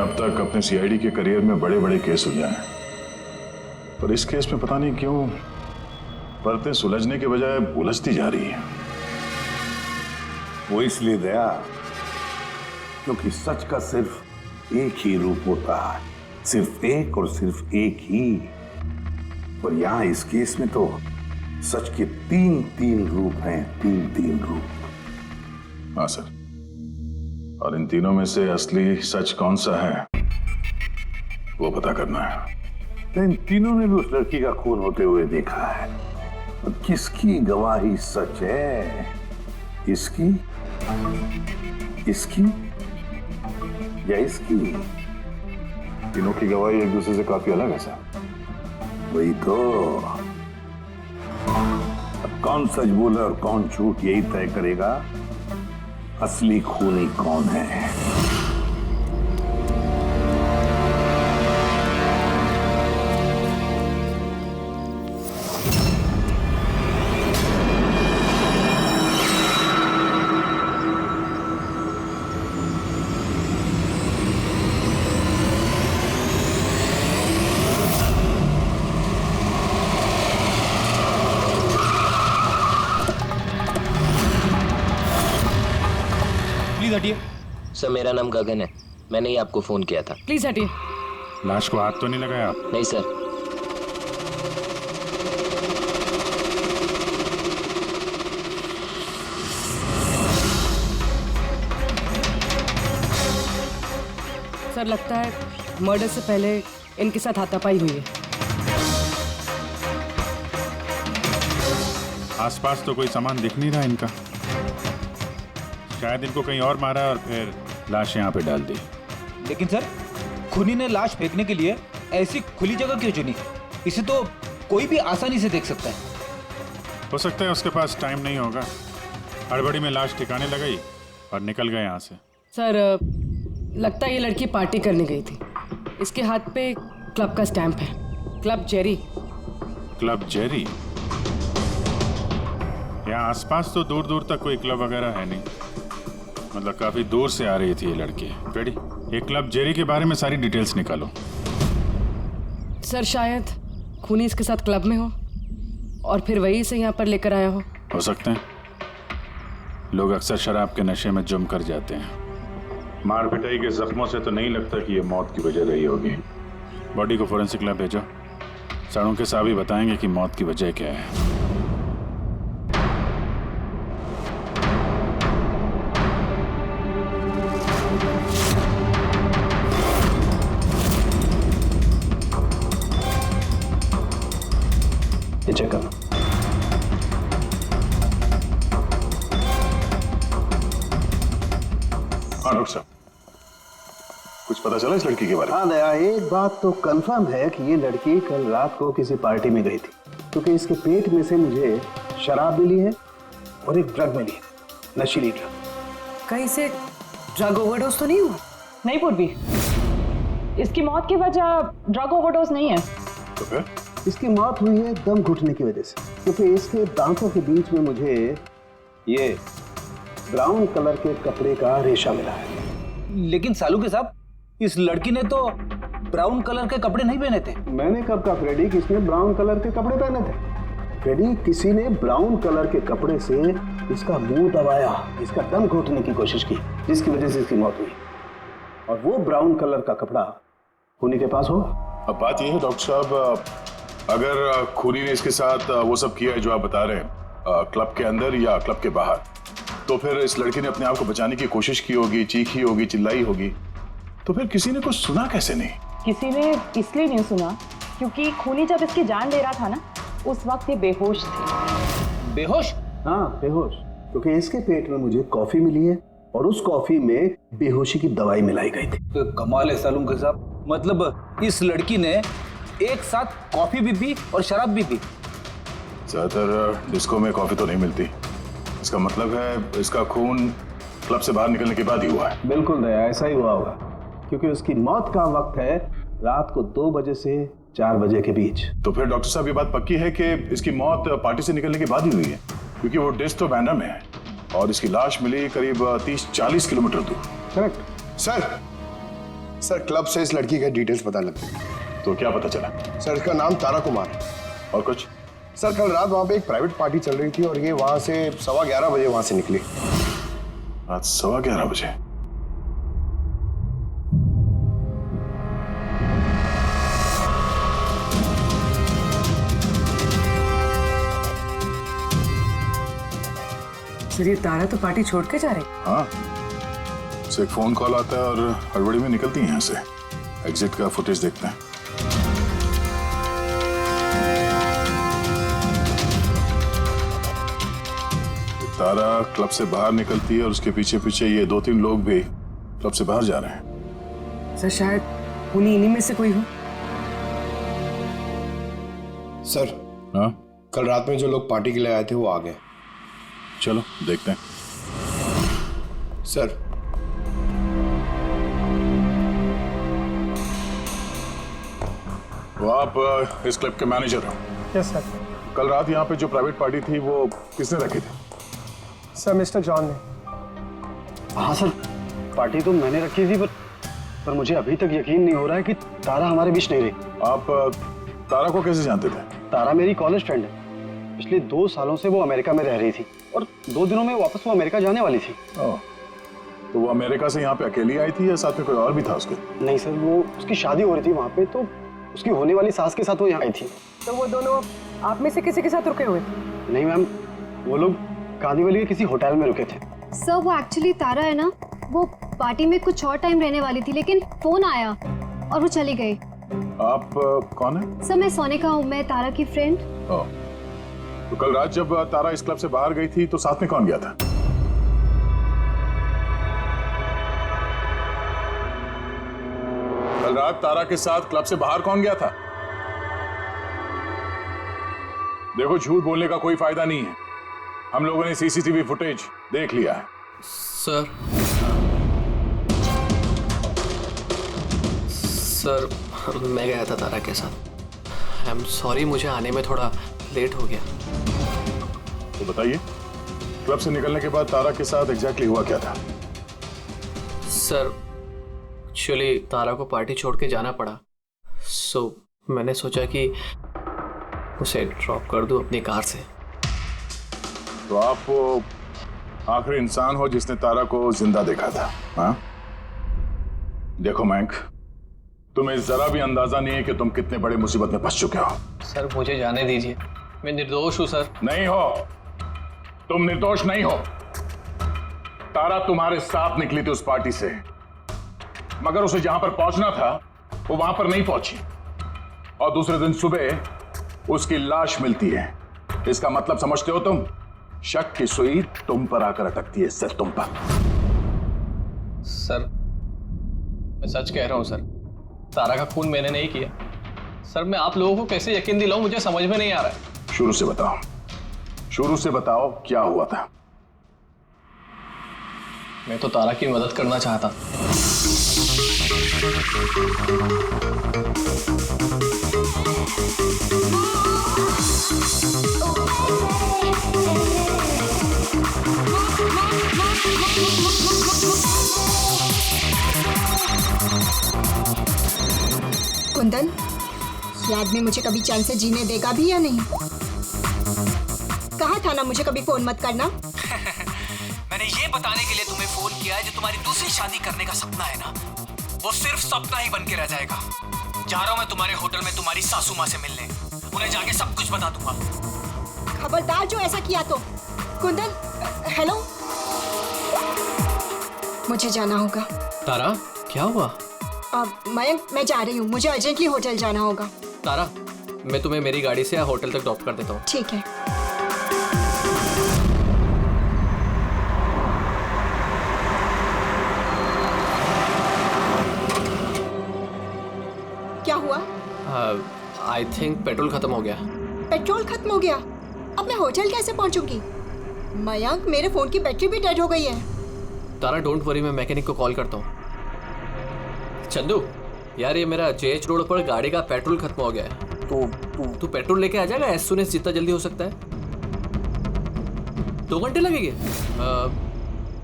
अब तक अपने सीआईडी के करियर में बड़े बड़े केस सुलझाए हैं, पर इस केस में पता नहीं क्यों परतें सुलझने के बजाय उलझती जा रही है। वो इसलिए दया क्योंकि सच का सिर्फ एक ही रूप होता है, सिर्फ एक और सिर्फ एक ही। और यहां इस केस में तो सच के तीन रूप हैं, तीन रूप। हाँ सर, और इन तीनों में से असली सच कौन सा है वो पता करना है। इन तीनों ने भी उस लड़की का खून होते हुए देखा है। और किसकी गवाही सच है? इसकी, इसकी या इसकी? तीनों की गवाही एक दूसरे से काफी अलग है सर। वही तो। अब कौन सच बोला और कौन झूठ यही तय करेगा असली खूनी कौन है। हटिए। सर मेरा नाम गगन है, मैंने ही आपको फोन किया था। प्लीज हटिए। लाश को हाथ तो नहीं लगाया आप? नहीं सर। सर लगता है मर्डर से पहले इनके साथ हाथापाई हुई है। आसपास तो कोई सामान दिख नहीं रहा इनका, शायद इनको कहीं और मारा और फिर लाश यहाँ पे डाल दी। लेकिन सर खूनी ने लाश फेंकने के लिए ऐसी खुली जगह क्यों चुनी? इसे तो कोई भी आसानी से देख सकता है। हो सकता है उसके पास टाइम नहीं होगा, हड़बड़ी में लाश ठिकाने लगाई और निकल गए यहाँ से। सर लगता है ये लड़की पार्टी करने गई थी। इसके हाथ पे क्लब का स्टैंप है, क्लब जेरी। Club Jerry? यहाँ आसपास तो दूर दूर तक कोई क्लब वगैरह है नहीं, मतलब काफी दूर से आ रही थी ये लड़की। रेडी, एक क्लब जेरी के बारे में सारी डिटेल्स निकालो। सर शायद खूनी इसके साथ क्लब में हो और फिर वही इसे यहाँ पर लेकर आया हो सकते हैं। लोग अक्सर शराब के नशे में जम कर जाते हैं। मार पिटाई के जख्मों से तो नहीं लगता कि ये मौत की वजह रही होगी। बॉडी को फोरेंसिक लैब भेजो, सड़ों के साहब ही बताएंगे कि मौत की वजह क्या है। चेक करना। हाँ डॉक्टर साहब, कुछ पता चला इस लड़की के बारे में? हाँ दया, एक बात तो कंफर्म है कि ये लड़की कल रात को किसी पार्टी में गई थी, क्योंकि इसके पेट में से मुझे शराब मिली है और एक ड्रग मिली है, नशीली ड्रग। कहीं से ड्रग ओवरडोज तो नहीं हुआ? नहीं पूर्वी, इसकी मौत की वजह ड्रग ओवरडोज नहीं है। तो फिर? इसकी मौत हुई है दम घुटने की वजह से, क्योंकि इसके दांतों के बीच में मुझे ये ब्राउन कलर के कपड़े का रेशा मिला है। लेकिन सालू के साहब, इस लड़की ने तो ब्राउन कलर के कपड़े नहीं पहने थे। मैंने कब कहा फ्रेडी किसने ब्राउन कलर के कपड़े पहने थे? फ्रेडी, किसी ने ब्राउन कलर के कपड़े से इसका मुंह दबाया, इसका दम घोटने की कोशिश की, जिसकी वजह से इसकी मौत हुई। और वो ब्राउन कलर का कपड़ा खूनी के पास होगा। अब बात यह है डॉक्टर साहब, अगर खूनी ने इसके साथ वो सब किया है जो आप बता रहे हैं, क्लब के अंदर या क्लब के बाहर, तो फिर इस लड़की ने अपने आप को बचाने की कोशिश की होगी, चीखी होगी, चिल्लाई होगी, तो फिर किसी ने कुछ सुना कैसे नहीं? किसी ने इसलिए नहीं सुना क्योंकि खूनी जब इसकी जान ले रहा था ना, उस वक्त ये बेहोश थे। बेहोश? हाँ बेहोश, क्योंकि इसके पेट में मुझे कॉफी मिली है और उस कॉफी में बेहोशी की दवाई मिलाई गई थी। तो कमाल है सालू के साहब, मतलब इस लड़की ने एक साथ कॉफी भी पी और शराब भी पी। ज्यादातर डिस्को में कॉफी तो नहीं मिलती, इसका मतलब है इसका खून क्लब से बाहर निकलने के बाद ही हुआ है। बिल्कुल दया, ऐसा ही हुआ होगा, क्योंकि उसकी मौत का वक्त है रात को 2 बजे से 4 बजे के बीच। तो फिर डॉक्टर साहब ये बात पक्की है कि इसकी मौत पार्टी से निकलने के बाद ही हुई है, क्योंकि वो डेस्क तो बैंड्रा में है और इसकी लाश मिली करीब 30-40 किलोमीटर दूर। करेक्ट। सर, सर क्लब से इस लड़की के डिटेल्स पता लग गए। तो क्या पता चला? सर इसका नाम तारा कुमार है। और कुछ? सर कल रात वहाँ पे एक प्राइवेट पार्टी चल रही थी और ये वहाँ से 11:15 बजे वहाँ से निकली। रात 11:15 बजे? सर ये तारा तो पार्टी छोड़ के जा रही। हाँ, उसे एक फोन कॉल आता है और हड़बड़ी में निकलती है यहाँ से। एग्जिट का फुटेज देखते हैं। तारा क्लब से बाहर निकलती है और उसके पीछे पीछे ये 2-3 लोग भी क्लब से बाहर जा रहे हैं। सर शायद उन्हीं इन्हीं में से कोई हो। सर हाँ, कल रात में जो लोग पार्टी के लिए आए थे वो आ गए। चलो देखते हैं। सर तो आप इस क्लब के मैनेजर हो? Yes sir. कल रात यहाँ पे जो प्राइवेट पार्टी थी वो किसने रखी थी? सर मिस्टर जॉन ने। हाँ सर, पार्टी तो मैंने रखी थी, पर मुझे अभी तक यकीन नहीं हो रहा है कि तारा हमारे बीच नहीं रही। आप तारा को कैसे जानते थे? तारा मेरी कॉलेज फ्रेंड है। पिछले 2 सालों से वो अमेरिका में रह रही थी और 2 दिनों में वापस वो अमेरिका जाने वाली थी। ओह, तो वो अमेरिका से यहाँ पे अकेली आई थी या साथ में कोई और भी था उसके? नहीं सर, वो उसकी शादी हो रही थी वहाँ पे, तो उसकी होने वाली सास के साथ वो यहाँ आई थी। तो वो दोनों आप में से किसी के साथ रुके हुए थे? नहीं मैम, वो लोग कांदीवली के किसी होटल में रुके थे। सर वो एक्चुअली तारा है ना, वो पार्टी में कुछ और टाइम रहने वाली थी, लेकिन फोन आया और वो चली गई। आप कौन है? सर मैं सोनिका हूँ, मैं तारा की फ्रेंड। ओह, तो कल रात जब तारा इस क्लब से बाहर गई थी तो साथ में कौन गया था? कल रात तारा के साथ क्लब से बाहर कौन गया था? देखो, झूठ बोलने का कोई फायदा नहीं है। हम लोगों ने सीसीटीवी फुटेज देख लिया है। सर मैं गया था तारा के साथ। आई एम सॉरी, मुझे आने में थोड़ा लेट हो गया। तो बताइए, क्लब से निकलने के बाद तारा के साथ एग्जैक्टली हुआ क्या था? सर एक्चुअली तारा को पार्टी छोड़ के जाना पड़ा, सो मैंने सोचा कि उसे ड्रॉप कर दूं अपनी कार से। तो आप वो आखिरी इंसान हो जिसने तारा को जिंदा देखा था? हाँ? देखो मयंक, तुम्हें जरा भी अंदाजा नहीं है कि तुम कितने बड़े मुसीबत में फंस चुके हो। सर मुझे जाने दीजिए, मैं निर्दोष हूं सर। नहीं हो, तुम निर्दोष नहीं हो। तारा तुम्हारे साथ निकली थी उस पार्टी से, मगर उसे जहां पर पहुंचना था वो वहां पर नहीं पहुंची और दूसरे दिन सुबह उसकी लाश मिलती है। इसका मतलब समझते हो तुम? शक की सुई तुम पर आकर अटकती है, सिर्फ तुम पर। सर मैं सच कह रहा हूं सर, तारा का खून मैंने नहीं किया। सर मैं आप लोगों को कैसे यकीन दिलाऊं, मुझे समझ में नहीं आ रहा है। शुरू से बताओ, शुरू से बताओ क्या हुआ था? मैं तो तारा की मदद करना चाहता। कुंदन, ये आदमी मुझे कभी चैन से जीने देगा भी या नहीं? कहा था ना मुझे कभी फोन मत करना। मैंने ये बताने के लिए तुम्हें फोन किया है, जो तुम्हारी दूसरी शादी करने का सपना है ना, वो सिर्फ सपना ही बन के रह जाएगा। जा रहा हूं मैं तुम्हारे होटल में तुम्हारी सासू माँ से मिलने, उन्हें जाके सब कुछ बता दूंगा। खबरदार जो ऐसा किया तो। कुंदन, हेलो, मुझे जाना होगा। तारा क्या हुआ? मयंक, मैं जा रही हूँ, मुझे अर्जेंटली होटल जाना होगा। तारा मैं तुम्हें मेरी गाड़ी से होटल तक ड्रॉप कर देता हूँ। ठीक है। क्या हुआ? आई थिंक पेट्रोल खत्म हो गया। पेट्रोल खत्म हो गया? अब मैं होटल कैसे पहुंचूंगी? मयंक, मेरे फोन की बैटरी भी डेड हो गई है। तारा डोंट वरी, मैं मैकेनिक को कॉल करता हूँ। चंदू यार, ये मेरा जेएच रोड पर गाड़ी का पेट्रोल खत्म हो गया है, तो तू पेट्रोल लेके आ जाएगा एज सून एज जितना जल्दी हो सकता है। 2 घंटे लगेंगे?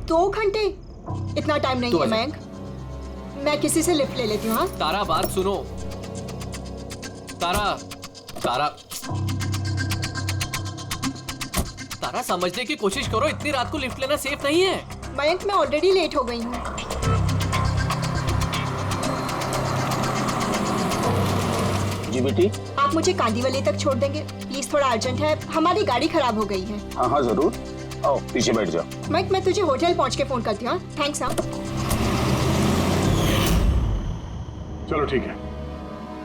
2 घंटे? इतना टाइम नहीं है मयंक। मैं किसी से लिफ्ट ले लेती हूँ। हाँ तारा बात सुनो। तारा तारा तारा समझने की कोशिश करो, इतनी रात को लिफ्ट लेना सेफ नहीं है। मयंक, मैं ऑलरेडी लेट हो गई हूँ। जी बेटी। आप मुझे कांदीवली तक छोड़ देंगे प्लीज? थोड़ा अर्जेंट है, हमारी गाड़ी खराब हो गई है। हाँ हाँ जरूर, आओ पीछे बैठ जाओ। मयंक, मैं तुझे होटल पहुँच के फोन करती हूँ। थैंक्स। हाँ चलो ठीक है,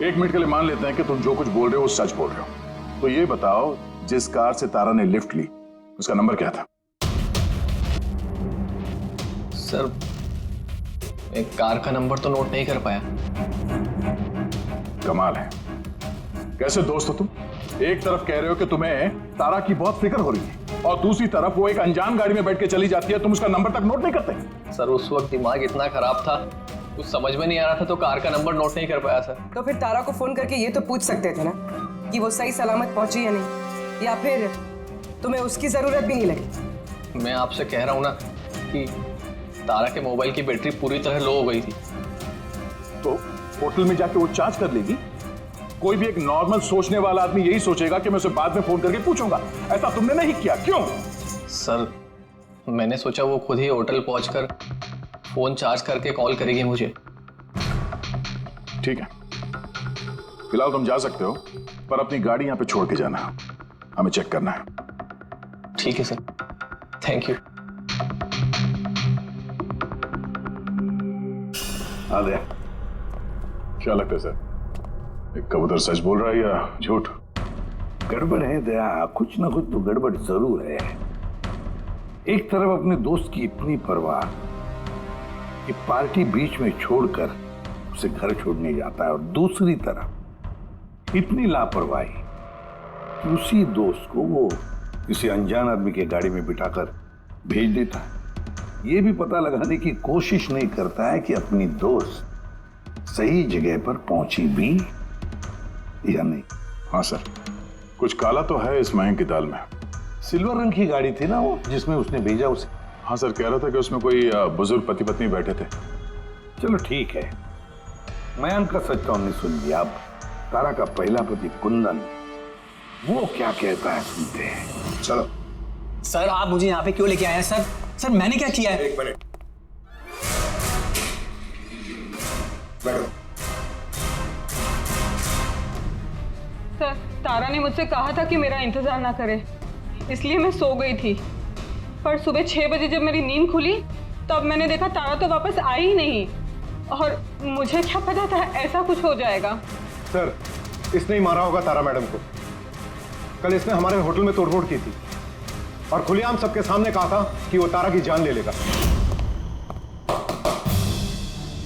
1 मिनट के लिए मान लेते हैं कि तुम जो कुछ बोल रहे हो वो सच बोल रहे हो। तो ये बताओ, जिस कार से तारा ने लिफ्ट ली उसका नंबर क्या था? सर, एक कार का नंबर तो नोट नहीं कर पाया। कमाल है, कैसे दोस्त हो तुम? एक तरफ कह रहे हो कि तुम्हें तारा की बहुत फिक्र हो रही है और दूसरी तरफ वो एक अनजान गाड़ी में बैठ के चली जाती है, तुम उसका नंबर तक नोट नहीं करते। सर, उस वक्त दिमाग इतना खराब था, कुछ समझ में नहीं आ रहा था, तो कार का नंबर नोट नहीं कर पाया सर। तो फिर तारा को फोन करके ये तो पूछ सकते थे ना कि वो सही सलामत पहुंची या नहीं, या फिर तुम्हें उसकी जरूरत भी नहीं लगी। मैं आपसे कह रहा हूँ ना कि तारा के मोबाइल की बैटरी पूरी तरह लो हो गई थी। तो होटल में जाके वो चार्ज कर लेगी। कोई भी एक नॉर्मल सोचने वाला आदमी यही सोचेगा कि मैं उसे बाद में फोन करके पूछूंगा। ऐसा तुमने नहीं किया, क्यों? सर, मैंने सोचा वो खुद ही होटल पहुंचकर फोन चार्ज करके कॉल करेगी मुझे। ठीक है, फिलहाल तुम जा सकते हो, पर अपनी गाड़ी यहाँ पे छोड़ के जाना, हमें चेक करना है। ठीक है सर, थैंक यू। आ गया। क्या लगता है सर, एक कबूतर सच बोल रहा है या झूठ? गड़बड़ है दया, कुछ ना कुछ तो गड़बड़ जरूर है। एक तरफ अपने दोस्त की इतनी परवाह कि पार्टी बीच में छोड़कर उसे घर छोड़ने जाता है, और दूसरी तरफ इतनी लापरवाही कि उसी दोस्त को वो किसी अनजान आदमी के गाड़ी में बिठाकर भेज देता है। ये भी पता लगाने की कोशिश नहीं करता है कि अपनी दोस्त सही जगह पर पहुंची भी या नहीं। हाँ सर, कुछ काला तो है इस मयंक की दाल में। सिल्वर रंग की गाड़ी थी ना वो जिसमें उसने भेजा उसे। हाँ सर, कह रहा था कि उसमें कोई बुजुर्ग पति पत्नी बैठे थे। चलो ठीक है, मयंक का सच तो हमने सुन लिया। अब तारा का पहला पति कुंदन, वो क्या कहता है सुनते हैं। चलो। सर, आप मुझे यहाँ पे क्यों लेके आए हैं सर? सर, मैंने क्या किया है? एक मिनट बैठो। सर, तारा ने मुझसे कहा था कि मेरा इंतजार ना करे, इसलिए मैं सो गई थी। पर सुबह 6 बजे जब मेरी नींद खुली तब मैंने देखा तारा तो वापस आई ही नहीं, और मुझे क्या पता था ऐसा कुछ हो जाएगा। सर, इसने ही मारा होगा तारा मैडम को। कल इसने हमारे होटल में तोड़फोड़ की थी और खुलेआम सबके सामने कहा था कि वो तारा की जान ले लेगा।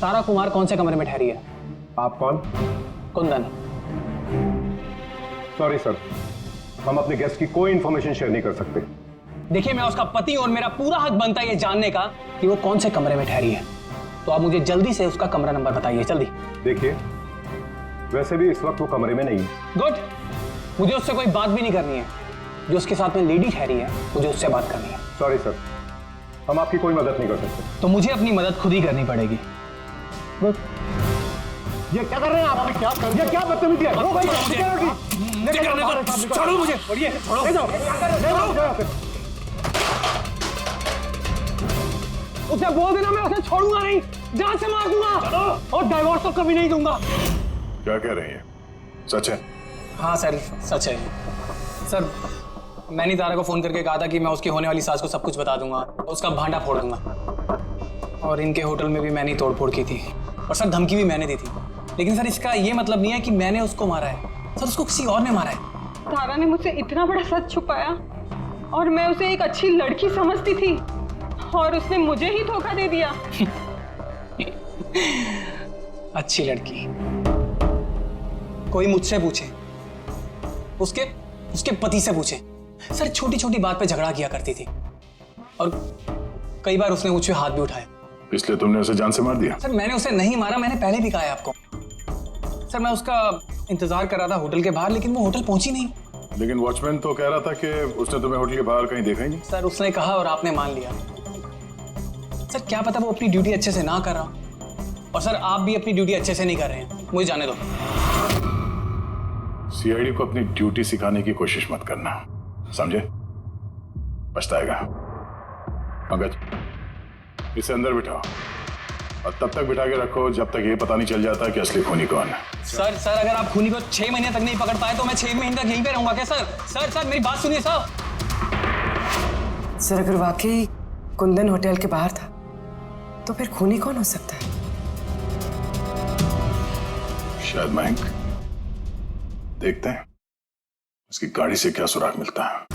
तारा कुमार कौन से कमरे में ठहरी है? आप कौन? कुंदन। सॉरी सर, हम अपने गेस्ट की कोई इंफॉर्मेशन शेयर नहीं कर सकते। देखिए, मैं उसका पति और मेरा पूरा हक बनता है ये जानने का कि वो कौन से कमरे में ठहरी है। तो आप मुझे जल्दी से उसका कमरा नंबर बताइए, जल्दी। देखिए, वैसे भी इस वक्त वो कमरे में नहीं है। गुड, मुझे उससे कोई बात भी नहीं करनी है। जो उसके साथ में लेडी ठहरी है मुझे उससे बात करनी है। सॉरी सर, हम आपकी कोई मदद नहीं कर सकते। तो मुझे अपनी मदद खुद ही करनी पड़ेगी। गुड। ये क्या कर रहे हैं आप? क्या कर, ये क्या बदतमीजी है? छोड़ो मुझे, छोड़िए, छोड़ो। ले जाओ। उसे बोल देना मैं उसे छोड़ूंगा नहीं, जान से मार दूंगा और डाइवोर्स तो कभी नहीं दूंगा। क्या कह रही है, सच है? हाँ सर, सच है। सर, मैंने तारा को फोन करके कहा था कि मैं उसकी होने वाली सास को सब कुछ बता दूंगा, उसका भांडा फोड़ दूंगा। और इनके होटल में भी मैंने ही तोड़फोड़ की थी, और सर धमकी भी मैंने दी थी। लेकिन सर, इसका ये मतलब नहीं है कि मैंने उसको मारा है। सर, उसको किसी और ने मारा है। तारा ने मुझसे इतना बड़ा सच छुपाया और मैं उसे एक अच्छी लड़की समझती थी, और उसने मुझे ही धोखा दे दिया। अच्छी लड़की? कोई मुझसे पूछे, उसके पति से पूछे। सर, छोटी छोटी बात पे झगड़ा किया करती थी, और कई बार उसने मुझ पे हाथ भी उठाया। इसलिए तुमने उसे जान से मार दिया? सर, मैंने उसे नहीं मारा, मैंने पहले भी कहा है आपको। सर, मैं उसका इंतजार कर रहा था होटल के बाहर, लेकिन वो होटल पहुंची नहीं। लेकिन वॉचमैन तो कह रहा था कि उसने तुम्हें होटल के बाहर कहीं देखा ही नहीं। सर, उसने कहा और आपने मान लिया। सर, क्या पता वो अपनी ड्यूटी अच्छे से ना कर रहा, और सर आप भी अपनी ड्यूटी अच्छे से नहीं कर रहे हैं, मुझे जाने दो। सीआईडी को अपनी ड्यूटी सिखाने की कोशिश मत करना, समझे? पछताएगा। पंकज, इसे अंदर बिठाओ और तब तक बिठा के रखो जब तक ये पता नहीं चल जाता कि असली खूनी कौन है। सर अगर आप खूनी को 6 महीने तक नहीं पकड़ पाए तो मैं 6 महीने तक यहीं पे रहूंगा क्या सर? मेरी बात सुनिए सर। सर अगर वाकई कुंदन होटल के बाहर था तो फिर खूनी कौन हो सकता है? शायद मयंक। देखते हैं उसकी गाड़ी से क्या सुराग मिलता है।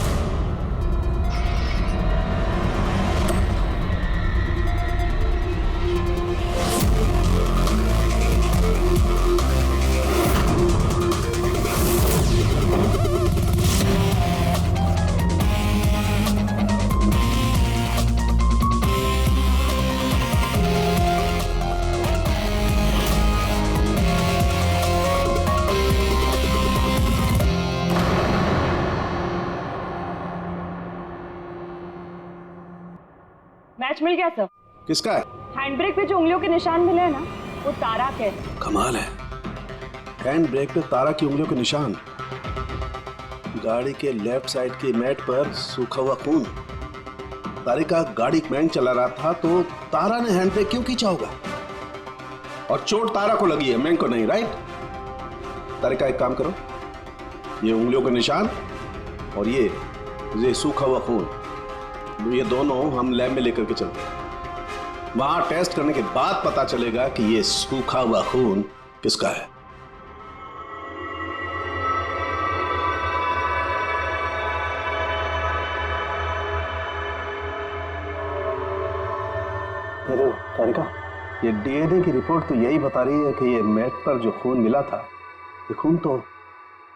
मैच मिल गया सर। किसका है? हैंड ब्रेक पे जो उंगलियों के निशान मिले हैं ना, वो तारा के। कमाल है, हैंड ब्रेक पे तारा की उंगलियों के निशान, गाड़ी के लेफ्ट साइड की मैट पर सूखा हुआ खून। तारिका गाड़ी मैंग चला रहा था तो तारा ने हैंड ब्रेक क्यों खींचा होगा? और चोट तारा को लगी है, मैंग को नहीं, राइट? तारिका एक काम करो, ये उंगलियों के निशान और ये सूखा हुआ खून, ये दोनों हम लैब में लेकर के चलते हैं। वहां टेस्ट करने के बाद पता चलेगा कि ये सूखा हुआ खून किसका है। तारिका, ये डीएनए की रिपोर्ट तो यही बता रही है कि ये मैट पर जो खून मिला था, ये खून तो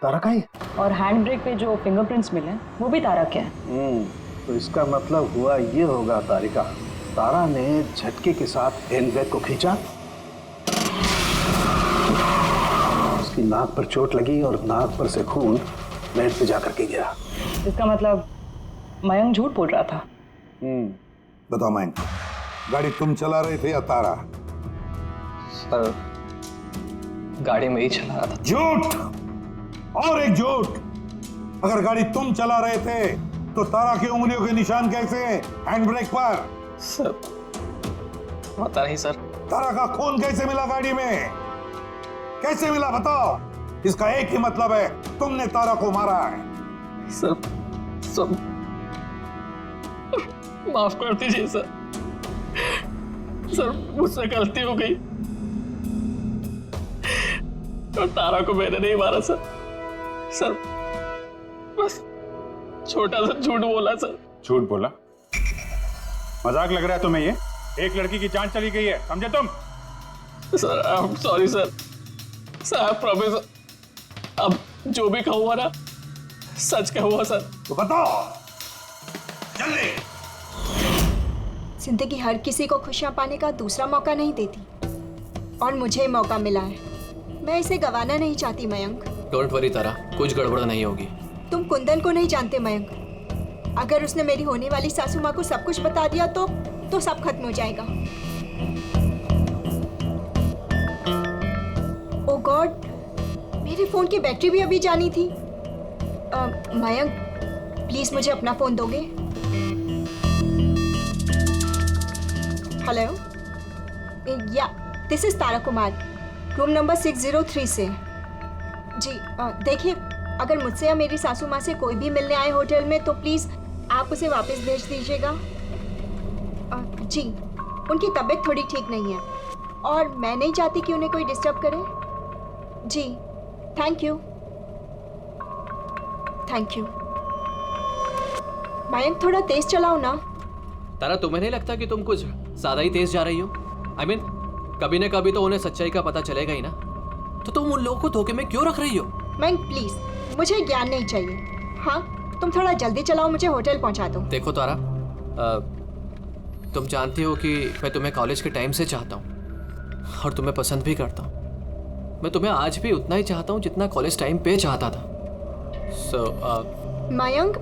तारा का ही है। और हैंड ब्रेक पे जो फिंगरप्रिंट्स मिले वो भी तारा के हैं। तो इसका मतलब हुआ ये होगा तारिका, तारा ने झटके के साथ हैंड ब्रेक को खींचा, उसकी नाक पर चोट लगी और नाक पर से खून मैट पे जाकर के गिरा। इसका मतलब मयंक झूठ बोल रहा था। बताओ मयंक, गाड़ी तुम चला रहे थे या तारा? सर गाड़ी में ही चला रहा था। झूठ और एक झूठ। अगर गाड़ी तुम चला रहे थे तो तारा की उंगलियों के निशान कैसे हैंड ब्रेक पर? सर पता नहीं सर। तारा का खून कैसे मिला गाड़ी में? कैसे मिला बताओ? इसका एक ही मतलब है, तुमने तारा को मारा है। सर माफ कर दीजिए सर। सर मुझसे गलती हो गई और तारा को मैंने नहीं मारा सर। बस छोटा सा झूठ बोला सर। झूठ बोला? मजाक लग रहा है तुम्हें? ये एक लड़की की जान चली गई है, समझे तुम? Sir I am sorry sir. Sir promise, अब जो भी कहूँगा ना सच कहूँगा सर। तो बताओ जल्दी। जिंदगी हर किसी को खुशियां पाने का दूसरा मौका नहीं देती, और मुझे मौका मिला है, मैं इसे गंवाना नहीं चाहती मयंक। डोंट वरी तारा, कुछ गड़बड़ नहीं होगी। तुम कुंदन को नहीं जानते मयंक, अगर उसने मेरी होने वाली सासू माँ को सब कुछ बता दिया तो सब खत्म हो जाएगा। ओ गॉड, मेरे फोन की बैटरी भी अभी जानी थी। मयंक प्लीज मुझे अपना फोन दोगे? हेलो, या this is Tara Kumar, room number 603 से। जी देखिए, अगर मुझसे या मेरी सासू माँ से कोई भी मिलने आए होटल में तो प्लीज़ आप उसे वापस भेज दीजिएगा। जी, उनकी तबीयत थोड़ी ठीक नहीं है और मैं नहीं चाहती कि उन्हें कोई डिस्टर्ब करे। जी थैंक यू। मयंक थोड़ा तेज चलाओ ना। तारा, तुम्हें नहीं लगता कि तुम कुछ ज्यादा ही तेज जा रही हो? I mean, कभी ना कभी तो उन्हें सच्चाई का पता चलेगा ही ना, तो तुम उन लोगों को धोखे में क्यों रख रही हो? मयंक प्लीज, मुझे ज्ञान नहीं चाहिए। हाँ, तुम थोड़ा जल्दी चलाओ, मुझे होटल पहुंचा दो। देखो तारा, तुम जानती हो कि मैं तुम्हें कॉलेज के टाइम से चाहता हूँ और तुम्हें पसंद भी करता हूँ। मैं तुम्हें आज भी उतना ही चाहता हूँ जितना कॉलेज टाइम पे चाहता था। मयंक,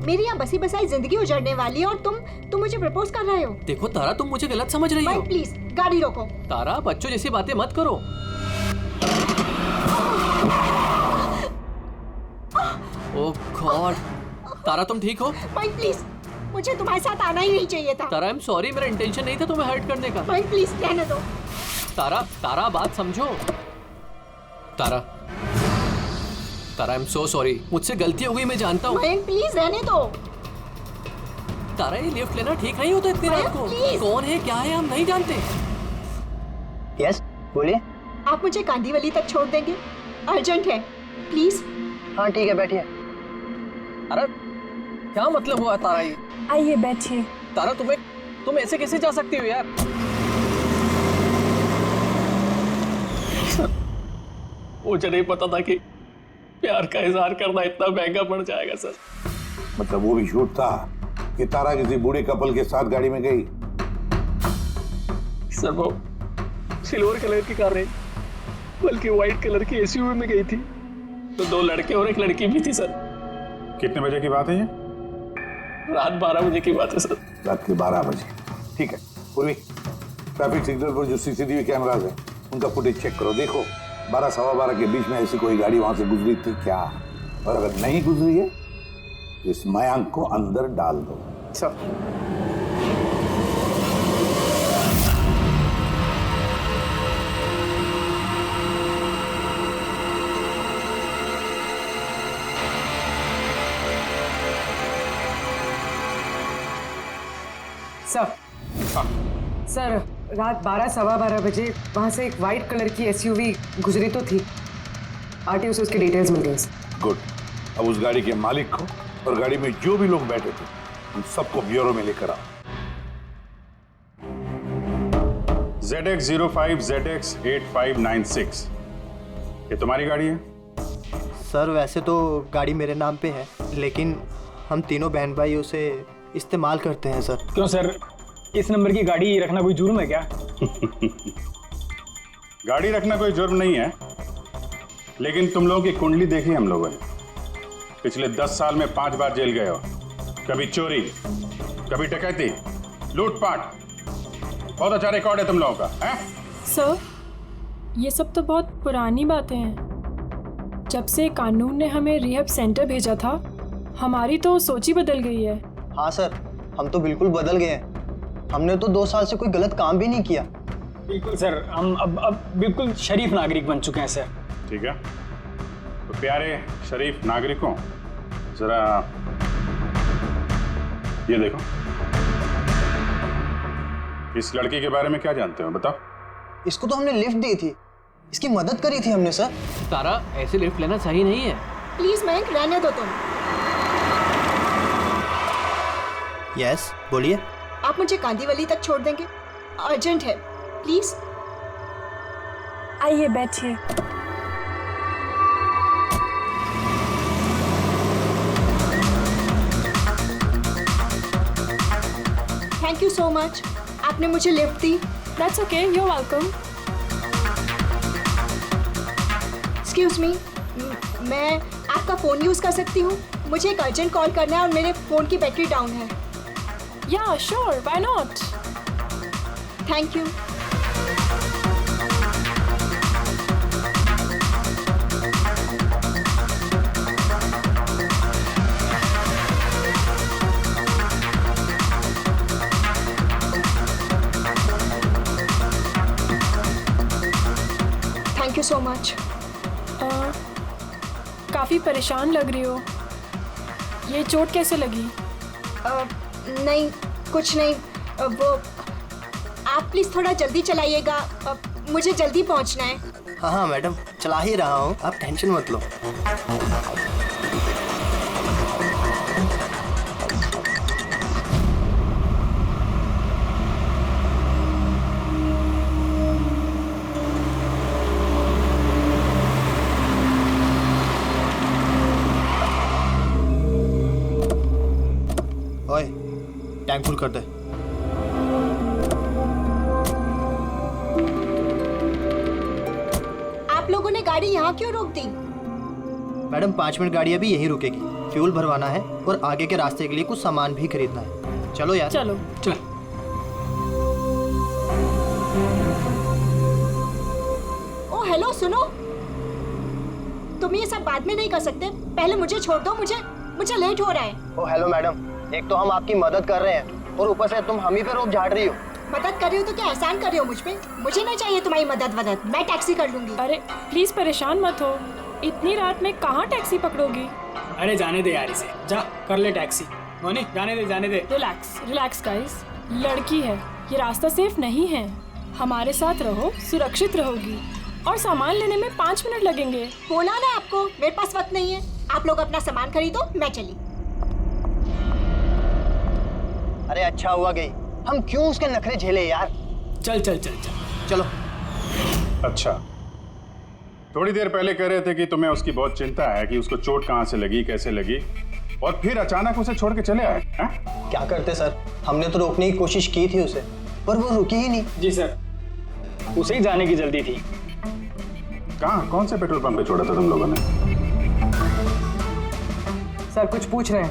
मेरी यहाँ बसी बसाई जिंदगी उजड़ने वाली है और तुम मुझे प्रपोज कर रहे हो। देखो तारा, तुम मुझे गलत समझ रही हो। प्लीज गाड़ी रोको। तारा, बच्चों जैसी बातें मत करो। ओह गॉड, तारा तुम ठीक हो? भाई प्लीज, मुझे तुम्हारे साथ आना ही नहीं चाहिए था। तारा, आई एम सॉरी, मेरा इंटेंशन नहीं था तुम्हें हर्ट करने का। भाई प्लीज रहने दो। तारा बात समझो। तारा, आई एम सो सॉरी, मुझसे गलती हो गई, मैं जानता हूँ। प्लीज रहने दो। तारा, ये लिफ्ट लेना ठीक नहीं होता इतनी रात को। कौन है क्या है हम नहीं जानते। यस बोलिए। आप मुझे कांदीवली तक छोड़ देंगे? अर्जेंट है, प्लीज। हाँ ठीक है, बैठिए। अरे क्या मतलब हुआ तारा ये? आइए बैठिए। तारा, तुम ऐसे कैसे जा सकती हो यार? मुझे नहीं पता था कि प्यार का इजहार करना इतना महंगा पड़ जाएगा सर। मतलब वो भी झूठ था कि तारा किसी बूढ़े कपल के साथ गाड़ी में गई? सर वो सिल्वर कलर की कार नहीं बल्कि व्हाइट कलर की एसयूवी में गई थी। तो 2 लड़के और 1 लड़की भी थी सर। कितने बजे की बात है ये? रात 12 बजे की बात है सर। रात के 12 बजे, ठीक है। पूर्वी, ट्रैफिक सिग्नल पर जो सीसीटीवी कैमराज है उनका फुटेज चेक करो। देखो 12 सवा 12 के बीच में ऐसी कोई गाड़ी वहां से गुजरी थी क्या? और अगर नहीं गुजरी है तो इस मयांक को अंदर डाल दो। सर, सर, रात 12 सवा 12 बजे वहां से एक वाइट कलर की एसयूवी गुजरी तो थी। आरटीओ से उसके डिटेल्स मिल गए। गुड। अब उस गाड़ी के मालिक को और गाड़ी में जो भी लोग बैठे थे उन सबको ब्यूरो में लेकर आओ। ZX05 ZX8596 ये तुम्हारी गाड़ी है? सर वैसे तो गाड़ी मेरे नाम पे है, लेकिन हम तीनों बहन भाई उसे इस्तेमाल करते हैं सर। क्यों सर, इस नंबर की गाड़ी रखना कोई जुर्म है क्या? गाड़ी रखना कोई जुर्म नहीं है, लेकिन तुम लोगों की कुंडली देखी हम लोगों ने। पिछले 10 साल में 5 बार जेल गए हो। कभी चोरी, कभी डकैती, लूटपाट। बहुत अच्छा रिकॉर्ड है तुम लोगों का, हैं? सर, ये सब तो बहुत पुरानी बातें हैं। जब से कानून ने हमें रिहैब सेंटर भेजा था, हमारी तो सोच ही बदल गई है। हाँ सर, हम तो बिल्कुल बदल गए हैं। हमने तो 2 साल से कोई गलत काम भी नहीं किया। बिल्कुल सर, हम अब बिल्कुल शरीफ नागरिक बन चुके हैं सर। ठीक है, तो प्यारे शरीफ नागरिकों, जरा ये देखो। इस लड़की के बारे में क्या जानते हो, बताओ। इसको तो हमने लिफ्ट दी थी, इसकी मदद करी थी हमने सर। तारा, ऐसे लिफ्ट लेना सही नहीं है। प्लीज मयंक रहने दो तुम। यस बोलिए। आप मुझे कांदीवली तक छोड़ देंगे? अर्जेंट है, प्लीज। आइए बैठिए। थैंक यू सो मच, आपने मुझे लिफ्ट दी। That's okay, you are welcome. Excuse me, मैं आपका फ़ोन यूज़ कर सकती हूँ? मुझे एक अर्जेंट कॉल करना है और मेरे फ़ोन की बैटरी डाउन है। या sure, why not. Thank you. Thank you so much. काफ़ी परेशान लग रही हो, ये चोट कैसे लगी? नहीं, कुछ नहीं। वो आप प्लीज़ थोड़ा जल्दी चलाइएगा, मुझे जल्दी पहुंचना है। हाँ हाँ मैडम, चला ही रहा हूँ, आप टेंशन मत लो। ओए, टैंक फुल कर दे। आप लोगों ने गाड़ी यहाँ क्यों रोक दी? मैडम 5 मिनट गाड़ी अभी यहीं रुकेगी, फ्यूल भरवाना है और आगे के रास्ते के लिए कुछ सामान भी खरीदना है। चलो यार। चलो चल। ओ हेलो, सुनो, तुम ये सब बाद में नहीं कर सकते, पहले मुझे छोड़ दो, मुझे लेट हो रहा है। ओ हेलो मैडम, एक तो हम आपकी मदद कर रहे हैं और ऊपर से तुम हम ही पे रोप झाड़ रही हो। मदद कर रही हो तो क्या एहसान कर रही हो मुझ पे? मुझे नहीं चाहिए तुम्हारी मदद, मैं टैक्सी कर लूंगी। अरे प्लीज परेशान मत हो, इतनी रात में कहाँ टैक्सी पकड़ोगी? अरे जाने दे यार, इसे जा कर ले टैक्सी। मोनी जाने दे। रिलैक्स गाइस, लड़की है, ये रास्ता सेफ नहीं है। हमारे साथ रहो, सुरक्षित रहोगी। और सामान लेने में 5 मिनट लगेंगे। बोला ना आपको, मेरे पास वक्त नहीं है। आप लोग अपना सामान खरीदो, मैं चली। अरे अच्छा हुआ गई, हम क्यों उसके नखरे झेले यार। चल चलो। अच्छा, थोड़ी देर पहले कह रहे थे कि तुम्हें उसकी बहुत चिंता है कि उसको चोट कहाँ से लगी, कैसे लगी, और फिर अचानक उसे छोड़ के चले आए। क्या करते सर, हमने तो रोकने की कोशिश की थी उसे, पर वो रुकी ही नहीं। जी सर, उसे ही जाने की जल्दी थी। कहाँ, कौन से पेट्रोल पंप पे छोड़ा था तुम लोगों ने? सर कुछ पूछ रहे हैं।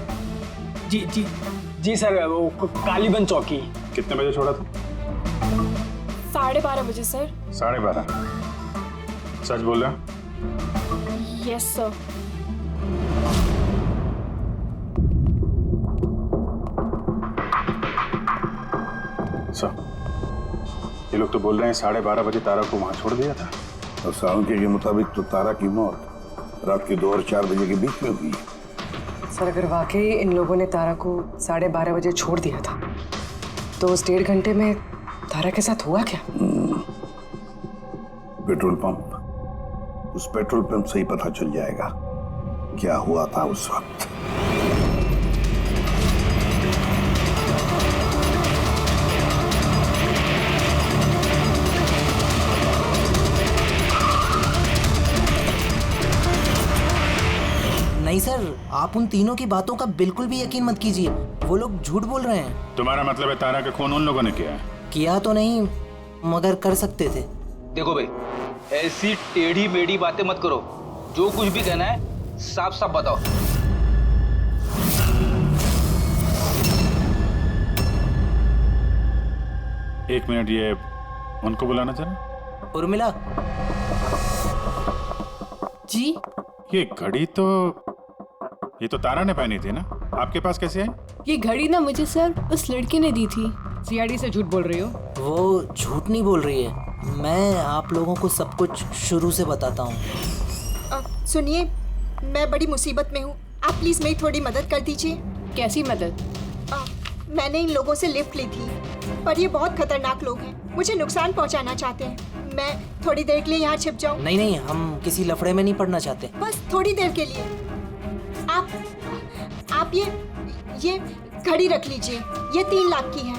जी सर, वो कालीबंद चौकी। कितने बजे छोड़ा था? 12:30 बजे सर। 12:30? सच बोल रहा? Yes sir. सर, ये लोग तो बोल रहे हैं 12:30 बजे तारा को वहां छोड़ दिया था। और सावंकी के मुताबिक तो तारा की मौत रात के 2 और 4 बजे के बीच में हुई। सर अगर वाकई इन लोगों ने तारा को 12:30 बजे छोड़ दिया था, तो उस 1.5 घंटे में तारा के साथ हुआ क्या? पेट्रोल पंप, उस पेट्रोल पंप से ही पता चल जाएगा क्या हुआ था उस वक्त। नहीं सर, आप उन तीनों की बातों का बिल्कुल भी यकीन मत कीजिए, वो लोग झूठ बोल रहे हैं। तुम्हारा मतलब है तारा का खून उन लोगों ने किया है? किया तो नहीं, मगर कर सकते थे। देखो भाई, ऐसी टेढ़ी मेढ़ी बातें मत करो, जो कुछ भी कहना है साफ साफ बताओ। एक मिनट, ये उनको बुलाना जरा। उर्मिला जी। ये घड़ी तो, ये तो तारा ने पहनी थी ना, आपके पास कैसे आई? ये घड़ी ना मुझे सर उस लड़की ने दी थी। सीआईडी से झूठ बोल रही हो? वो झूठ नहीं बोल रही है, मैं आप लोगों को सब कुछ शुरू से बताता हूँ। सुनिए, मैं बड़ी मुसीबत में हूँ, आप प्लीज मेरी थोड़ी मदद कर दीजिए। कैसी मदद? मैंने इन लोगों से लिफ्ट ली थी, पर ये बहुत खतरनाक लोग हैं, मुझे नुकसान पहुँचाना चाहते हैं। मैं थोड़ी देर के लिए यहाँ छिप जाऊँ? नहीं, हम किसी लफड़े में नहीं पड़ना चाहते। बस थोड़ी देर के लिए। आप ये घड़ी रख लीजिए, ये 3 लाख की है,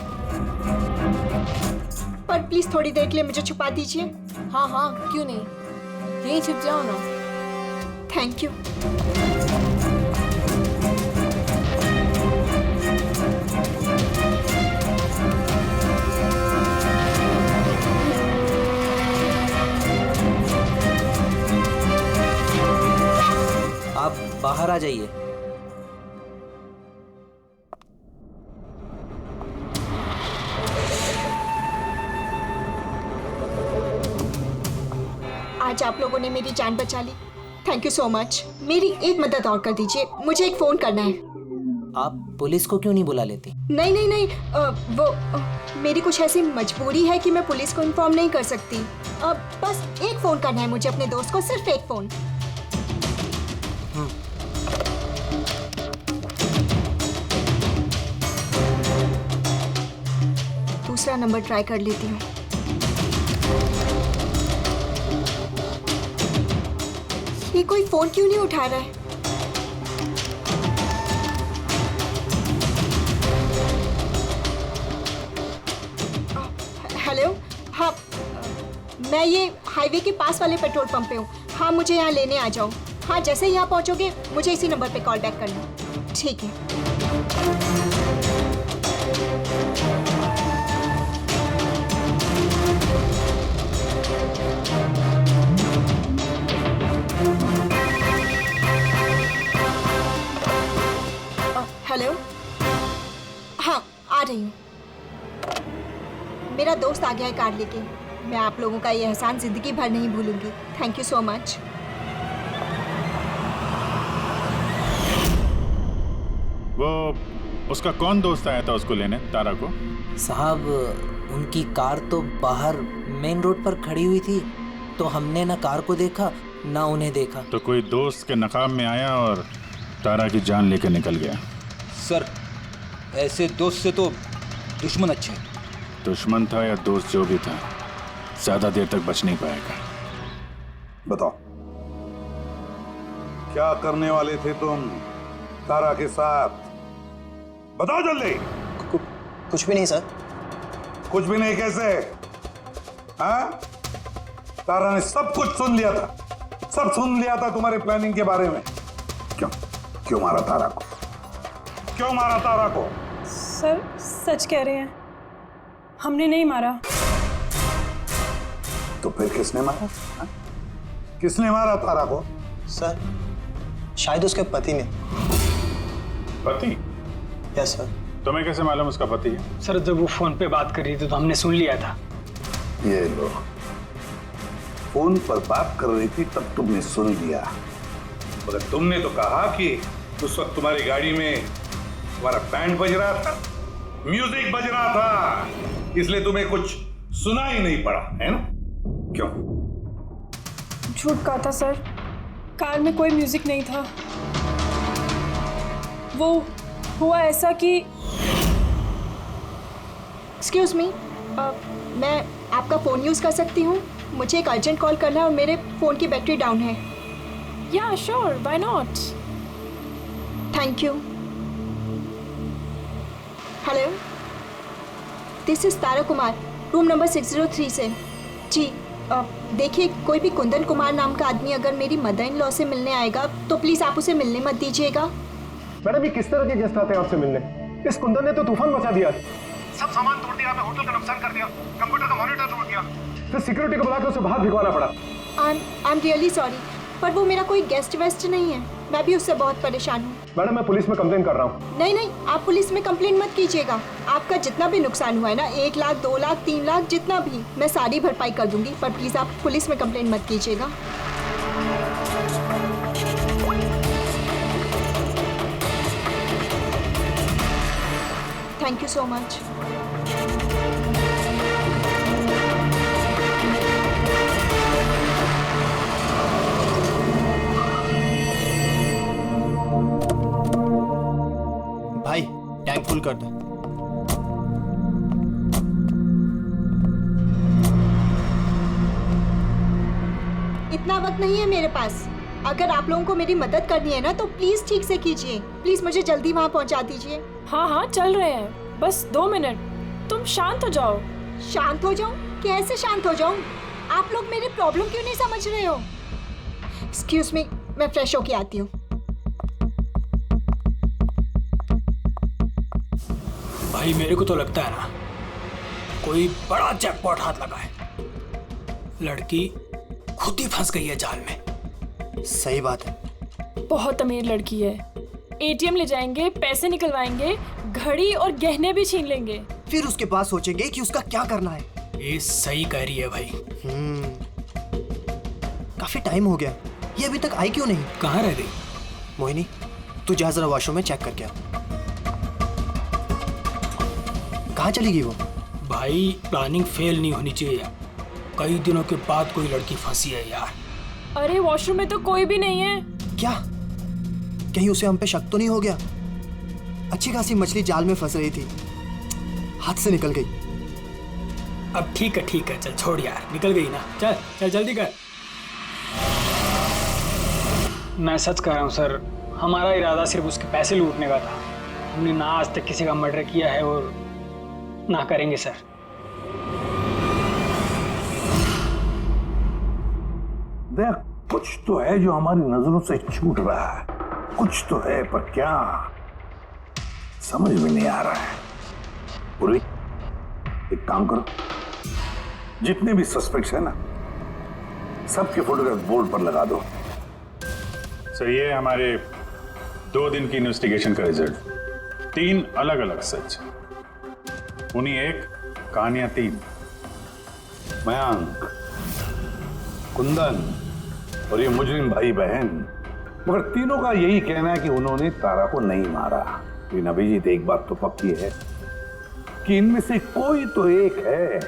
पर प्लीज थोड़ी देर के लिए मुझे छुपा दीजिए। हाँ क्यों नहीं, यहीं छिप जाओ ना। Thank you. आप बाहर आ जाइए। आज आप लोगों ने मेरी जान बचा ली, थैंक यू सो मच। मेरी एक मदद और कर दीजिए, मुझे एक फोन करना है। आप पुलिस को क्यों नहीं बुला लेती? नहीं, मेरी कुछ ऐसी मजबूरी है कि मैं पुलिस को इन्फॉर्म नहीं कर सकती। बस एक फोन करना है मुझे अपने दोस्त को, सिर्फ एक फोन। दूसरा नंबर ट्राई कर लेती हूँ। ये कोई फोन क्यों नहीं उठा रहा है? हेलो, हाँ, मैं ये हाईवे के पास वाले पेट्रोल पंप पे हूँ। हाँ, मुझे यहाँ लेने आ जाओ। हाँ, जैसे ही यहाँ पहुँचोगे मुझे इसी नंबर पे कॉल बैक करना। ठीक है। मेरा दोस्त आ गया है कार लेके। मैं आप लोगों का ये एहसान जिंदगी भर नहीं भूलूंगी। Thank you so much. वो उसका कौन दोस्त आया था उसको लेने, तारा को? साहब उनकी कार तो बाहर मेन रोड पर खड़ी हुई थी, तो हमने ना कार को देखा ना उन्हें देखा। तो कोई दोस्त के नकाब में आया और तारा की जान लेकर निकल गया। सर ऐसे दोस्त से तो दुश्मन अच्छे। दुश्मन था या दोस्त, जो भी था, ज्यादा देर तक बच नहीं पाएगा। बताओ क्या करने वाले थे तुम तारा के साथ? बताओ जल्दी। कुछ भी नहीं सर। कुछ भी नहीं कैसे? हाँ, तारा ने सब कुछ सुन लिया था, सब सुन लिया था तुम्हारे प्लानिंग के बारे में। क्यों मारा तारा को? क्यों मारा तारा को? सर सच कह रहे हैं, हमने नहीं मारा। तो फिर किसने मारा? हा? किसने मारा तारा को? सर शायद उसके पति ने। पति? Yes sir. तुम्हें कैसे मालूम उसका पति है? सर जब वो फोन पे बात कर रही थी तो हमने सुन लिया था। ये लो, फोन पर बात कर रही थी तब तुमने सुन लिया, मगर तुमने तो कहा कि उस वक्त तुम्हारी गाड़ी में तुम्हारा बैंड बज रहा था, म्यूजिक बज रहा था, इसलिए तुम्हें कुछ सुना ही नहीं पड़ा, है ना? क्यों? झूठ कहा था सर, कार में कोई म्यूजिक नहीं था। वो हुआ ऐसा कि एक्सक्यूज मी, मैं आपका फ़ोन यूज़ कर सकती हूँ? मुझे एक अर्जेंट कॉल करना है और मेरे फ़ोन की बैटरी डाउन है। या sure, why not. Thank you. Hello, this is Tara Kumar, room number 603 से। जी देखिए, कोई भी कुंदन कुमार नाम का आदमी अगर मेरी मदर इन लॉ से मिलने आएगा तो प्लीज़ आप उसे मिलने मत दीजिएगा। मैडम ये किस तरह के गेस्ट आते हैं आपसे मिलने? इस कुंदन ने तो तूफान मचा दिया, सब सामान तोड़ दिया, हमें होटल का नुकसान कर दिया, कंप्यूटर का मॉनिटर तोड़ दिया, फिर सिक्योरिटी को बुला के उसे बाहर भिगवाना पड़ा। आई एम रियली सॉरी, पर वो मेरा कोई गेस्ट वेस्ट नहीं है, मैं भी उससे बहुत परेशान हूँ। मैडम मैं पुलिस में कंप्लेन कर रहा हूँ। नहीं, आप पुलिस में कंप्लेन मत कीजिएगा। आपका जितना भी नुकसान हुआ है ना, 1 लाख 2 लाख 3 लाख जितना भी, मैं सारी भरपाई कर दूंगी, पर प्लीज़ आप पुलिस में कंप्लेन मत कीजिएगा। Thank you so much. भाई टैंक फुल कर दो। इतना वक्त नहीं है मेरे पास। अगर आप लोगों को मेरी मदद करनी है ना तो प्लीज ठीक से कीजिए। प्लीज मुझे जल्दी वहाँ पहुँचा दीजिए। हाँ चल रहे हैं, बस 2 मिनट। तुम शांत हो जाओ। शांत हो जाऊं? कैसे शांत हो जाऊं? आप लोग मेरी प्रॉब्लम क्यों नहीं समझ रहे हो? एक्सक्यूज मी, मैं फ्रेश होके आती हूँ। भाई मेरे को तो लगता है ना कोई बड़ा जैकपॉट हाथ लगा है। लड़की खुद ही फंस गई है जाल में। सही बात है। बहुत अमीर लड़की है। एटीएम ले जाएंगे, पैसे निकलवाएंगे, घड़ी और गहने भी छीन लेंगे। फिर उसके बाद सोचेंगे कि उसका क्या करना है। ये सही कह रही है भाई। काफी टाइम हो गया, ये अभी तक आई क्यों नहीं? कहाँ रह गई? मोहिनी तू जा जरा वॉशरूम में चेक करके आ। कहाँ चली गई वो? भाई प्लानिंग फेल नहीं होनी चाहिए। कई दिनों के बाद कोई लड़की फंसी है यार। अरे वॉशरूम में तो कोई भी नहीं है। क्या कहीं उसे हम पे शक तो नहीं हो गया? अच्छी खासी मछली जाल में फंस रही थी, हाथ से निकल गई। अब ठीक है चल छोड़ यार, निकल गई ना। चल जल्दी कर। मैं सच कह रहा हूँ सर, हमारा इरादा सिर्फ उसके पैसे लूटने का था। हमने ना आज तक किसी का मर्डर किया है और ना करेंगे सर। देख, कुछ तो है जो हमारी नजरों से छूट रहा है, कुछ तो है, पर क्या समझ में नहीं आ रहा है। पूर्वी, एक काम करो, जितने भी सस्पेक्ट्स है ना, सबके फोटोग्राफ बोर्ड पर लगा दो। सर ये हमारे 2 दिन की इन्वेस्टिगेशन का रिजल्ट। 3 अलग अलग सच, उन्हीं एक, कहानियां 3। मयंक, कुंदन और ये मुजरिम भाई बहन, मगर तीनों का यही कहना है कि उन्होंने तारा को नहीं मारा। लेकिन अभिजीत, एक बात तो पक्की है कि इनमें से कोई तो एक है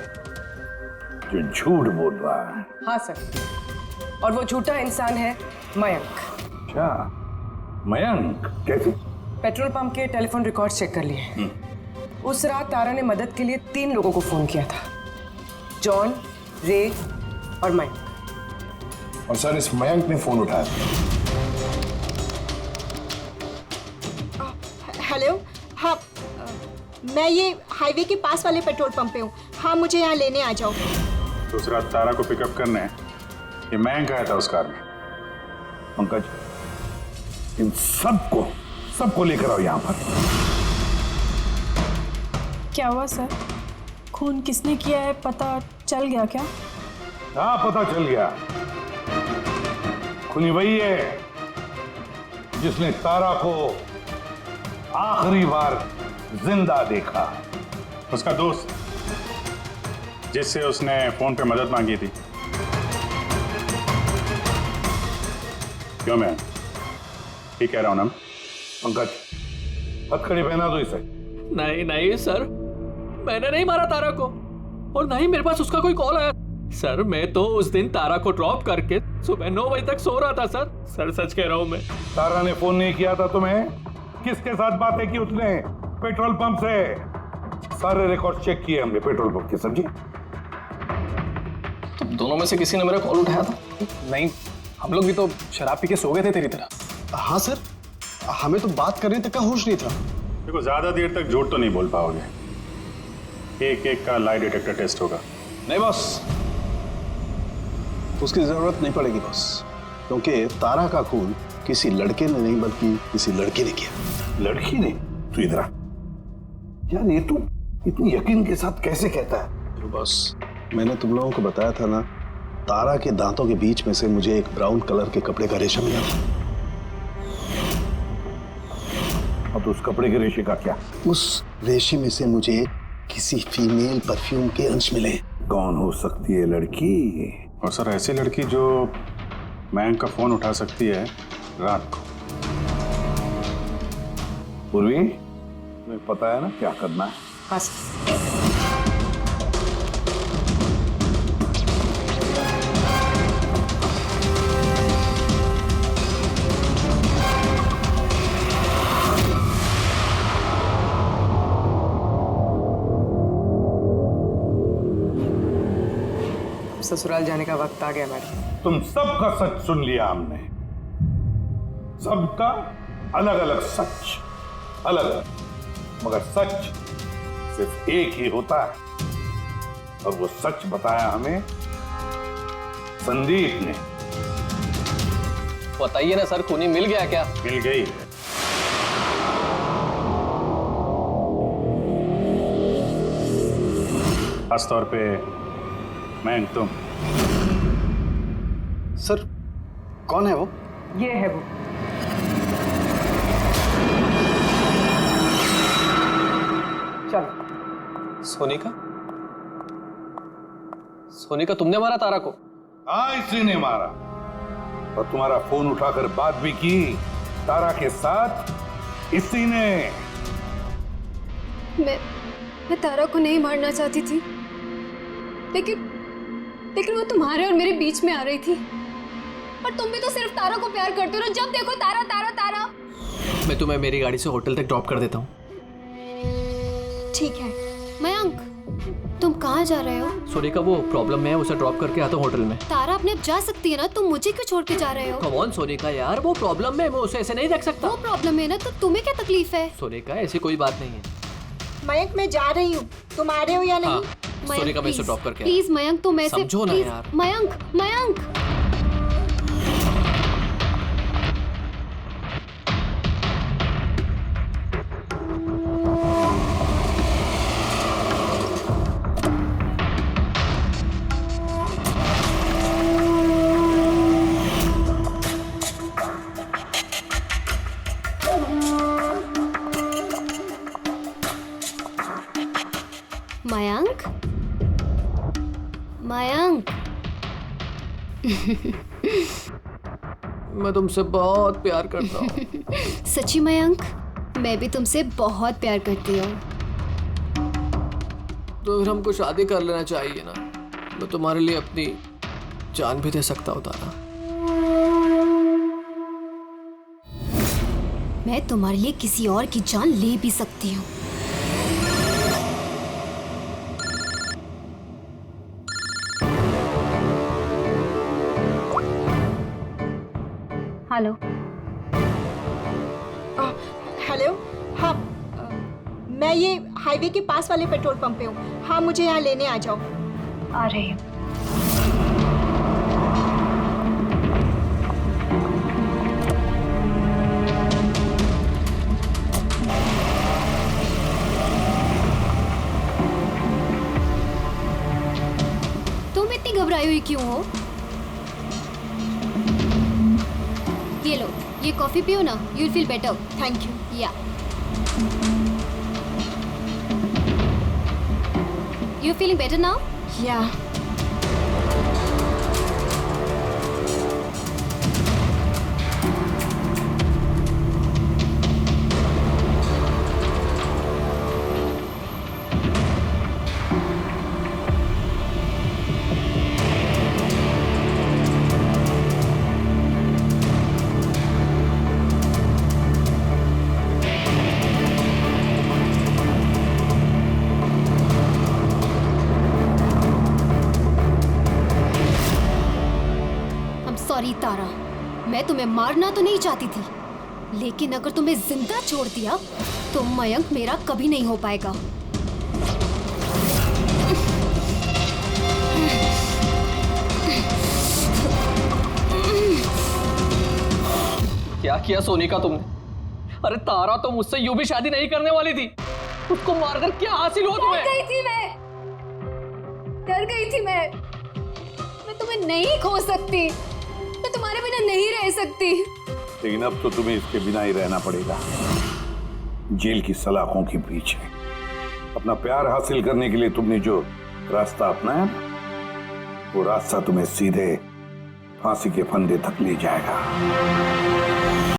जो झूठ बोल रहा है। हाँ सर, और वो झूठा इंसान है मयंक। क्या मयंक? कैसे? पेट्रोल पंप के टेलीफोन रिकॉर्ड चेक कर लिए। उस रात तारा ने मदद के लिए 3 लोगों को फोन किया था, जॉन, रे और मयंक। और सर, इस मयंक ने फोन उठाया। हेलो, हाँ, मैं ये हाईवे के पास वाले पेट्रोल पंप पे हूँ। हाँ, मुझे यहाँ लेने आ जाओ। दूसरा तारा को पिकअप करने ये मयंक आया था उस कार में। पंकज, इन सबको लेकर आओ यहाँ पर। क्या हुआ सर? खून किसने किया है पता चल गया क्या? हाँ, पता चल गया। खूनी वही है जिसने तारा को आखिरी बार जिंदा देखा। उसका दोस्त जिससे उसने फोन पे मदद मांगी थी। क्यों मैं ठीक कह रहा हूं ना? पंकज, हथकड़ी पहना दो इसे। नहीं नहीं सर, मैंने नहीं मारा तारा को, और नहीं मेरे पास उसका कोई कॉल आया। सर, मैं तो उस दिन तारा को ड्रॉप करके सुबह 9 बजे तक सो रहा था सर। सर, सच कह रहा हूं मैं। तारा ने फोन नहीं किया था तुम्हें? किसके साथ बातें की उसने? पेट्रोल पंप से। सारे रिकॉर्ड चेक किए हमने पेट्रोल पंप के। समझे? तो दोनों में से किसी ने मेरा कॉल उठाया था? नहीं, हम लोग भी तो शराब पी के सो गए थे तेरी तरह। हाँ सर, हमें तो बात करने तक का होश नहीं था। देखो, ज्यादा देर तक झूठ तो नहीं बोल पाओगे। एक एक का लाई डिटेक्टर टेस्ट होगा। नहीं बॉस, उसकी जरूरत नहीं पड़ेगी बॉस, क्योंकि तारा का खून किसी लड़के ने नहीं बल्कि किसी लड़की ने किया। लड़की ने? तू इधर आ यार, ये तू इतनी यकीन के साथ कैसे कहता है? तो बॉस, मैंने तुम लोगों को बताया था ना, तारा के दांतों के बीच में से मुझे एक ब्राउन कलर के कपड़े का रेशा मिला था। अब उस कपड़े के रेशे का क्या? उस रेशे में से मुझे किसी फीमेल परफ्यूम के अंश मिले। कौन हो सकती है लड़की? और सर, ऐसी लड़की जो मयंक का फोन उठा सकती है रात को। पूर्वी, तुम्हें पता है ना क्या करना है? हाँ। ससुराल जाने का वक्त आ गया मैडम। तुम सबका सच सुन लिया हमने। सबका अलग अलग सच, अलग अलग, मगर सच सिर्फ एक ही होता है। और वो सच बताया हमें संदीप ने। बताइए ना सर, खूनी मिल गया क्या? मिल गई। खासतौर पे मयंक, तुम। सर, कौन है वो? ये है वो। चलो। सोनिका, तुमने मारा तारा को? हाँ, इसी ने मारा। और तुम्हारा फोन उठाकर बात भी की तारा के साथ इसी ने। मैं तारा को नहीं मारना चाहती थी, लेकिन वो तुम्हारे और मेरे बीच में आ रही थी। पर तुम भी तो सिर्फ तारा को प्यार करते हो, जब देखो तारा तारा तारा। मैं तुम्हें मेरी गाड़ी से होटल तक ड्रॉप कर देता हूँ। ठीक है। मयंक, तुम कहाँ जा रहे हो? सोनिका, वो प्रॉब्लम में है, उसे ड्रॉप करके आता हूँ होटल में। तारा अपने आप जा सकती है ना, तुम मुझे क्यों छोड़ के जा रहे हो? कम ऑन सोनिका यार, वो प्रॉब्लम में है, मैं उसे ऐसे नहीं रख सकता। वो प्रॉब्लम है ना, तो तुम्हें क्या तकलीफ है? सोनिका, ऐसी कोई बात नहीं है। मयंक, मैं जा रही हूँ, तुम आ रहे हो या नहीं? हाँ, सोनिका, मैं इसे ड्रॉप करके प्लीज मयंक, तुम ऐसे समझो ना यार। मयंक, मयंक। मैं तुमसे बहुत प्यार करता हूँ। सच्ची मयंक, मैं भी तुमसे बहुत प्यार करती हूँ। तो फिर हमको शादी कर लेना चाहिए ना। मैं तुम्हारे लिए अपनी जान भी दे सकता हूँ तारा। मैं तुम्हारे लिए किसी और की जान ले भी सकती हूँ। हेलो। हेलो। हाँ, मैं ये हाईवे के पास वाले पेट्रोल पंप पे हूँ। हाँ, मुझे यहाँ लेने आ जाओ। आ रही हूँ। तुम इतनी घबराई हुई क्यों हो? ये लो, ये कॉफी पियो ना, you will feel better. Thank you. या यू फीलिंग बेटर नाउ? या। सॉरी तारा, मैं तुम्हें मारना तो नहीं चाहती थी, लेकिन अगर तुम्हें जिंदा छोड़ दिया तो मयंक मेरा कभी नहीं हो पाएगा। क्या किया सोनिका तुमने? अरे तारा तो मुझसे यूं भी शादी नहीं करने वाली थी। उसको मारकर क्या हासिल हुआ तुम्हें? डर गई थी मैं तुम्हें नहीं खो सकती, मैं तुम्हारे बिना नहीं रह सकती। लेकिन अब तो तुम्हें इसके बिना ही रहना पड़ेगा, जेल की सलाखों के पीछे। अपना प्यार हासिल करने के लिए तुमने जो रास्ता अपनाया ना, वो रास्ता तुम्हें सीधे फांसी के फंदे तक ले जाएगा।